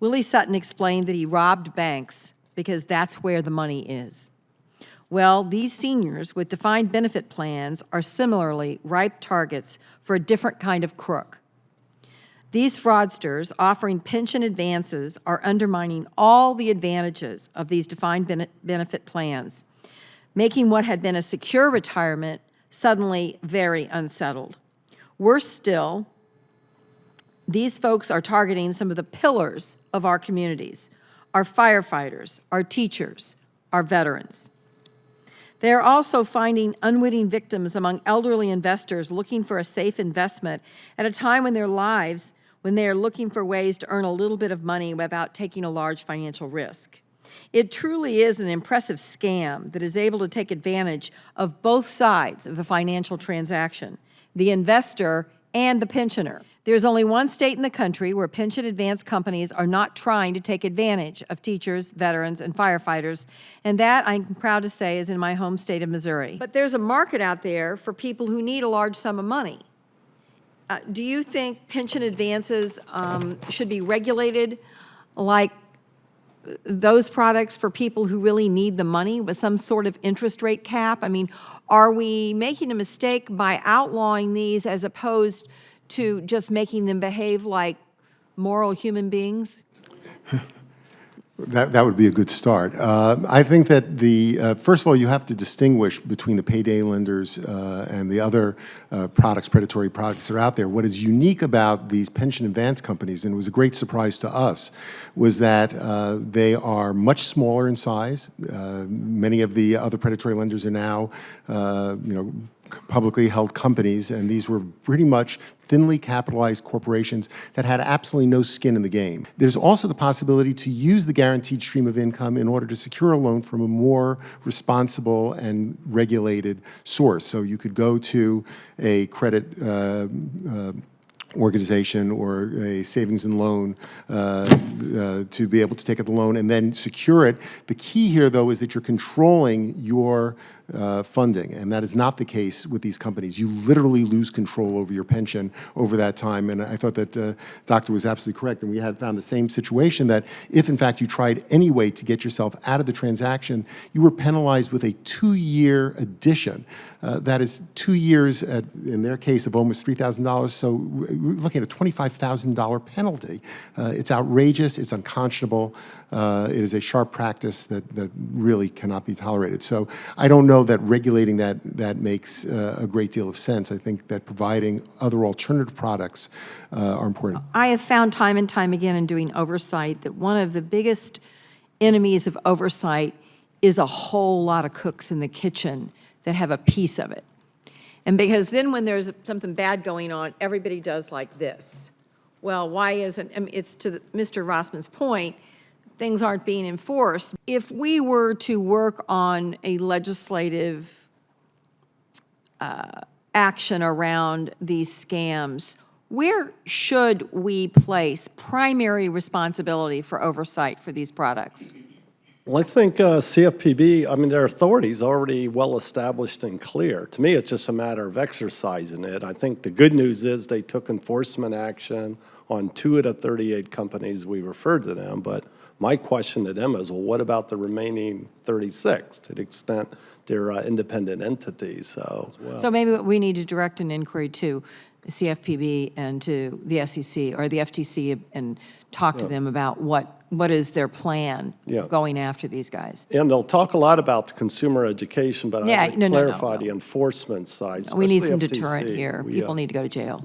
Willie Sutton explained that he robbed banks because that's where the money is. Well, these seniors with defined benefit plans are similarly ripe targets for a different kind of crook. These fraudsters offering pension advances are undermining all the advantages of these defined benefit plans, making what had been a secure retirement suddenly very unsettled. Worse still, these folks are targeting some of the pillars of our communities, our firefighters, our teachers, our veterans. They are also finding unwitting victims among elderly investors looking for a safe investment at a time in their lives when they are looking for ways to earn a little bit of money without taking a large financial risk. It truly is an impressive scam that is able to take advantage of both sides of the financial transaction, the investor and the pensioner. There's only one state in the country where pension advance companies are not trying to take advantage of teachers, veterans, and firefighters, and that, I'm proud to say, is in my home state of Missouri. But there's a market out there for people who need a large sum of money. Do you think pension advances should be regulated like those products for people who really need the money with some sort of interest rate cap? I mean, are we making a mistake by outlawing these as opposed to just making them behave like moral human beings? That would be a good start. I think that first of all, you have to distinguish between the payday lenders and the other predatory products that are out there. What is unique about these pension advance companies, and it was a great surprise to us, was that they are much smaller in size. Many of the other predatory lenders are now, publicly held companies, and these were pretty much thinly capitalized corporations that had absolutely no skin in the game. There's also the possibility to use the guaranteed stream of income in order to secure a loan from a more responsible and regulated source. So you could go to a credit organization or a savings and loan to be able to take out the loan and then secure it. The key here, though, is that you're controlling your funding, and that is not the case with these companies. You literally lose control over your pension over that time, and I thought that Doctor was absolutely correct, and we had found the same situation that if, in fact, you tried any way to get yourself out of the transaction, you were penalized with a 2-year addition. That is 2 years, in their case, of almost $3,000, so we're looking at a $25,000 penalty. It's outrageous, it's unconscionable, it is a sharp practice that really cannot be tolerated. So I don't know that regulating that makes a great deal of sense. I think that providing other alternative products are important. I have found time and time again in doing oversight that one of the biggest enemies of oversight is a whole lot of cooks in the kitchen that have a piece of it. And because then when there's something bad going on, everybody does like this. Well, why isn't, I mean, it's to Mr. Rossman's point, things aren't being enforced. If we were to work on a legislative action around these scams, where should we place primary responsibility for oversight for these products? Well, I think CFPB, I mean, their authority is already well established and clear. To me, it's just a matter of exercising it. I think the good news is they took enforcement action on 2 of the 38 companies we referred to them, but my question to them is, well, what about the remaining 36 to the extent they're independent entities? So maybe we need to direct an inquiry to CFPB and to the SEC or the FTC and talk to them about what is their plan going after these guys. And they'll talk a lot about the consumer education, but I would clarify the enforcement side. We need some deterrent here. People need to go to jail.